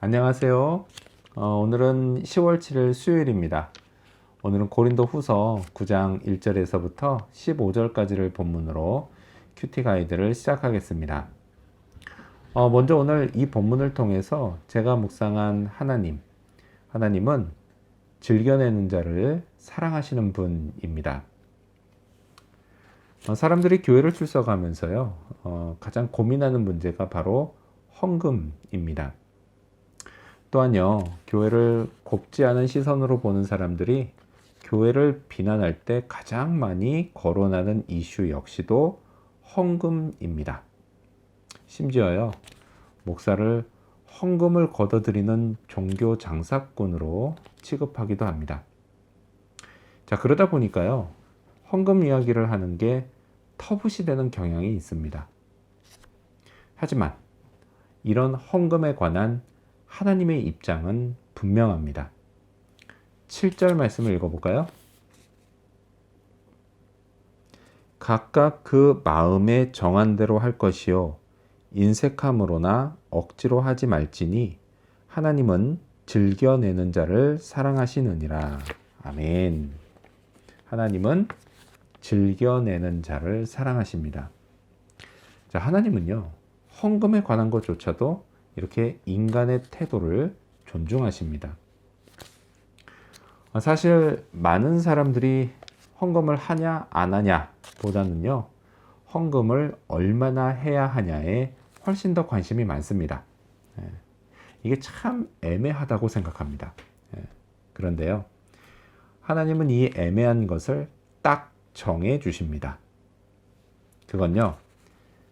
안녕하세요. 오늘은 10월 7일 수요일입니다. 오늘은 고린도 후서 9장 1절에서부터 15절까지를 본문으로 큐티 가이드를 시작하겠습니다. 먼저 오늘 이 본문을 통해서 제가 묵상한 하나님은 즐겨내는 자를 사랑하시는 분입니다. 사람들이 교회를 출석하면서요, 가장 고민하는 문제가 바로 헌금입니다. 또한요, 교회를 곱지 않은 시선으로 보는 사람들이 교회를 비난할 때 가장 많이 거론하는 이슈 역시도 헌금입니다. 심지어요, 목사를 헌금을 걷어들이는 종교 장사꾼으로 취급하기도 합니다. 자, 그러다 보니까요, 헌금 이야기를 하는 게 터부시 되는 경향이 있습니다. 하지만 이런 헌금에 관한 하나님의 입장은 분명합니다. 7절 말씀을 읽어볼까요? 각각 그 마음에 정한 대로 할 것이요 인색함으로나 억지로 하지 말지니 하나님은 즐겨내는 자를 사랑하시느니라. 아멘. 하나님은 즐겨내는 자를 사랑하십니다. 자, 하나님은요, 헌금에 관한 것조차도 이렇게 인간의 태도를 존중하십니다. 사실 많은 사람들이 헌금을 하냐 안 하냐 보다는요, 헌금을 얼마나 해야 하냐에 훨씬 더 관심이 많습니다. 이게 참 애매하다고 생각합니다. 그런데요, 하나님은 이 애매한 것을 딱 정해 주십니다. 그건요,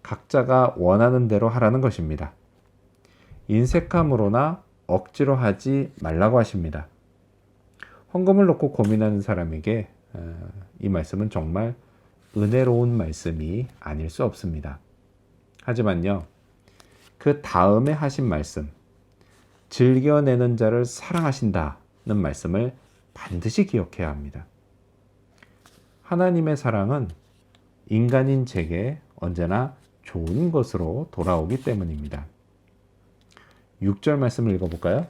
각자가 원하는 대로 하라는 것입니다. 인색함으로나 억지로 하지 말라고 하십니다. 헌금을 놓고 고민하는 사람에게 이 말씀은 정말 은혜로운 말씀이 아닐 수 없습니다. 하지만요, 그 다음에 하신 말씀, 즐겨내는 자를 사랑하신다는 말씀을 반드시 기억해야 합니다. 하나님의 사랑은 인간인 제게 언제나 좋은 것으로 돌아오기 때문입니다. 6절 말씀을 읽어볼까요?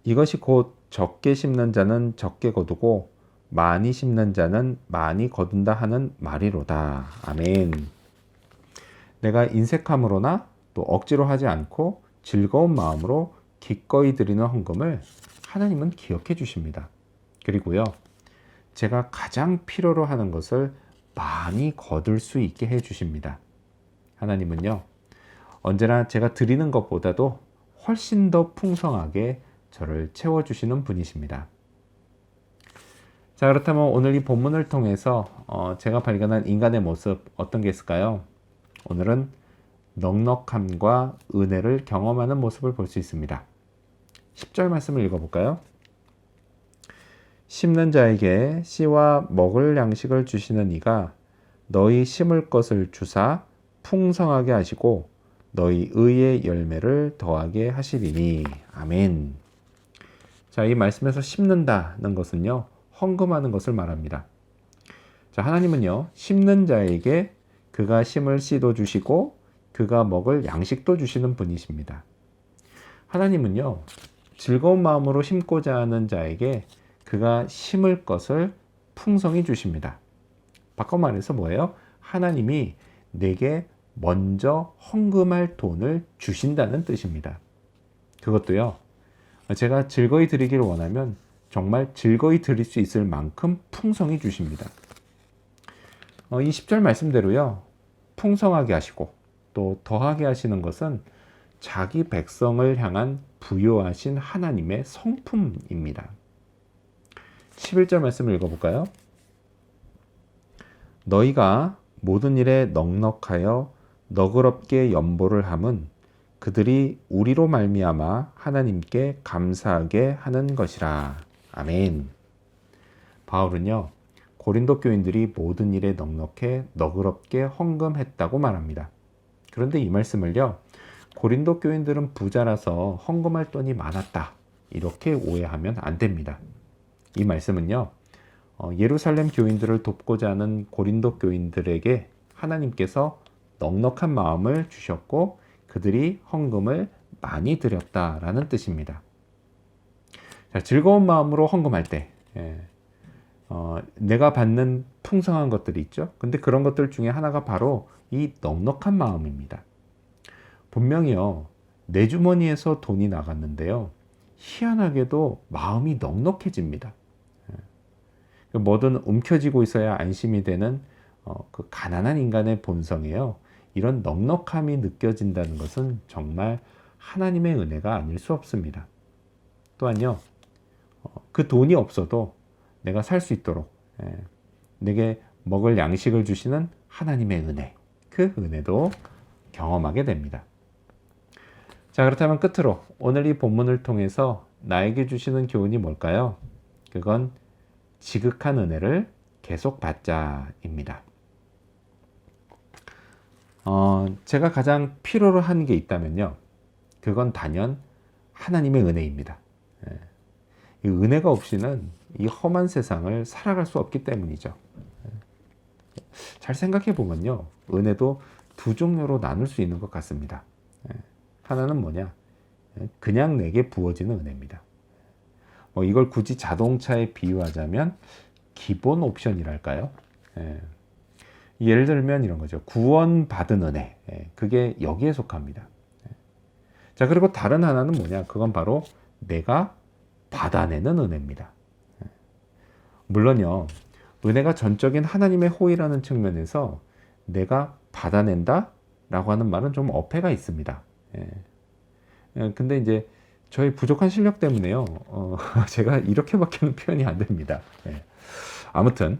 이것이 곧 적게 심는 자는 적게 거두고 많이 심는 자는 많이 거둔다 하는 말이로다. 아멘. 내가 인색함으로나 또 억지로 하지 않고 즐거운 마음으로 기꺼이 드리는 헌금을 하나님은 기억해 주십니다. 그리고요, 제가 가장 필요로 하는 것을 많이 거둘 수 있게 해 주십니다. 하나님은요, 언제나 제가 드리는 것보다도 훨씬 더 풍성하게 저를 채워주시는 분이십니다. 자, 그렇다면 오늘 이 본문을 통해서 제가 발견한 인간의 모습 어떤 게 있을까요? 오늘은 넉넉함과 은혜를 경험하는 모습을 볼 수 있습니다. 10절 말씀을 읽어볼까요? 심는 자에게 씨와 먹을 양식을 주시는 이가 너희 심을 것을 주사 풍성하게 하시고 너희 의의 열매를 더하게 하시리니. 아멘. 자, 이 말씀에서 심는다는 것은요, 헌금하는 것을 말합니다. 자, 하나님은요, 심는 자에게 그가 심을 씨도 주시고 그가 먹을 양식도 주시는 분이십니다. 하나님은요, 즐거운 마음으로 심고자 하는 자에게 그가 심을 것을 풍성히 주십니다. 바꿔 말해서 뭐예요? 하나님이 내게 먼저 헌금할 돈을 주신다는 뜻입니다. 그것도요, 제가 즐거이 드리기를 원하면 정말 즐거이 드릴 수 있을 만큼 풍성히 주십니다. 이 10절 말씀대로요, 풍성하게 하시고 또 더하게 하시는 것은 자기 백성을 향한 부요하신 하나님의 성품입니다. 11절 말씀을 읽어볼까요? 너희가 모든 일에 넉넉하여 너그럽게 연보를 함은 그들이 우리로 말미암아 하나님께 감사하게 하는 것이라. 아멘. 바울은요, 고린도 교인들이 모든 일에 넉넉해 너그럽게 헌금했다고 말합니다. 그런데 이 말씀을요, 고린도 교인들은 부자라서 헌금할 돈이 많았다, 이렇게 오해하면 안 됩니다. 이 말씀은요, 예루살렘 교인들을 돕고자 하는 고린도 교인들에게 하나님께서 넉넉한 마음을 주셨고 그들이 헌금을 많이 드렸다라는 뜻입니다. 자, 즐거운 마음으로 헌금할 때 내가 받는 풍성한 것들이 있죠. 근데 그런 것들 중에 하나가 바로 이 넉넉한 마음입니다. 분명히요, 내 주머니에서 돈이 나갔는데요, 희한하게도 마음이 넉넉해집니다. 뭐든 움켜쥐고 있어야 안심이 되는 그 가난한 인간의 본성이에요. 이런 넉넉함이 느껴진다는 것은 정말 하나님의 은혜가 아닐 수 없습니다. 또한요, 그 돈이 없어도 내가 살 수 있도록 내게 먹을 양식을 주시는 하나님의 은혜, 그 은혜도 경험하게 됩니다. 자, 그렇다면 끝으로 오늘 이 본문을 통해서 나에게 주시는 교훈이 뭘까요? 그건 지극한 은혜를 계속 받자입니다. 제가 가장 필요로 하는 게 있다면요, 그건 단연 하나님의 은혜입니다. 이 은혜가 없이는 이 험한 세상을 살아갈 수 없기 때문이죠. 잘 생각해 보면요, 은혜도 두 종류로 나눌 수 있는 것 같습니다. 하나는 뭐냐? 그냥 내게 부어지는 은혜입니다. 이걸 굳이 자동차에 비유하자면 기본 옵션이랄까요? 예를 들면 이런 거죠. 구원받은 은혜. 그게 여기에 속합니다. 자, 그리고 다른 하나는 뭐냐? 그건 바로 내가 받아내는 은혜입니다. 물론요, 은혜가 전적인 하나님의 호의라는 측면에서 내가 받아낸다 라고 하는 말은 좀 어폐가 있습니다. 근데 이제 저희 부족한 실력 때문에요, 제가 이렇게밖에는 표현이 안 됩니다. 아무튼,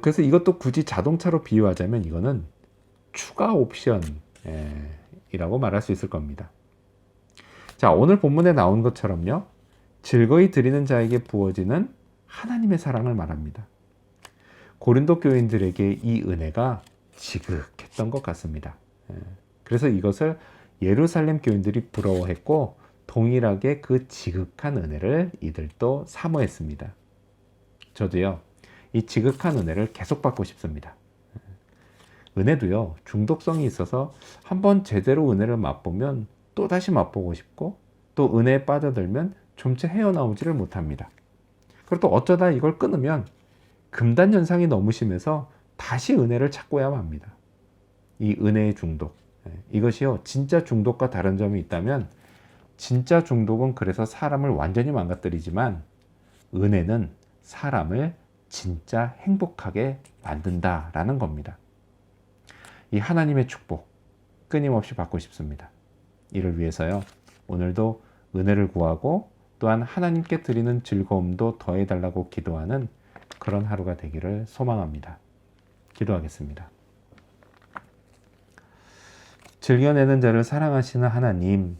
그래서 이것도 굳이 자동차로 비유하자면 이거는 추가 옵션이라고 말할 수 있을 겁니다. 자, 오늘 본문에 나온 것처럼요, 즐거이 드리는 자에게 부어지는 하나님의 사랑을 말합니다. 고린도 교인들에게 이 은혜가 지극했던 것 같습니다. 그래서 이것을 예루살렘 교인들이 부러워했고 동일하게 그 지극한 은혜를 이들도 사모했습니다. 저도요, 이 지극한 은혜를 계속 받고 싶습니다. 은혜도요, 중독성이 있어서 한번 제대로 은혜를 맛보면 또다시 맛보고 싶고, 또 은혜에 빠져들면 좀채 헤어나오지를 못합니다. 그리고 또 어쩌다 이걸 끊으면 금단 현상이 너무 심해서 다시 은혜를 찾고야 합니다. 이 은혜의 중독, 이것이요, 진짜 중독과 다른 점이 있다면, 진짜 중독은 그래서 사람을 완전히 망가뜨리지만 은혜는 사람을 진짜 행복하게 만든다라는 겁니다. 이 하나님의 축복 끊임없이 받고 싶습니다. 이를 위해서요, 오늘도 은혜를 구하고 또한 하나님께 드리는 즐거움도 더해달라고 기도하는 그런 하루가 되기를 소망합니다. 기도하겠습니다. 즐겨내는 자를 사랑하시는 하나님,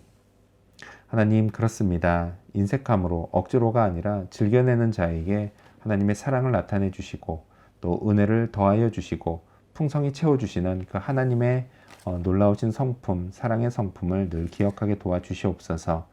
그렇습니다. 인색함으로, 억지로가 아니라 즐겨내는 자에게 하나님의 사랑을 나타내 주시고 또 은혜를 더하여 주시고 풍성히 채워주시는 그 하나님의 놀라우신 성품, 사랑의 성품을 늘 기억하게 도와주시옵소서.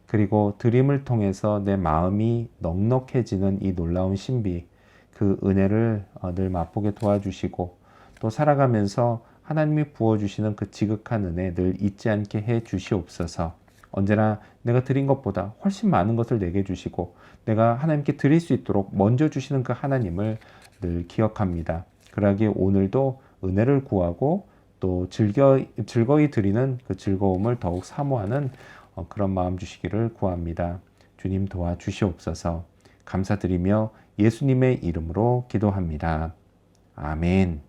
그리고 드림을 통해서 내 마음이 넉넉해지는 이 놀라운 신비, 그 은혜를 늘 맛보게 도와주시고 또 살아가면서 하나님이 부어주시는 그 지극한 은혜 늘 잊지 않게 해 주시옵소서. 언제나 내가 드린 것보다 훨씬 많은 것을 내게 주시고 내가 하나님께 드릴 수 있도록 먼저 주시는 그 하나님을 늘 기억합니다. 그러기에 오늘도 은혜를 구하고 또 즐거이 드리는 그 즐거움을 더욱 사모하는 그런 마음 주시기를 구합니다. 주님 도와주시옵소서. 감사드리며 예수님의 이름으로 기도합니다. 아멘.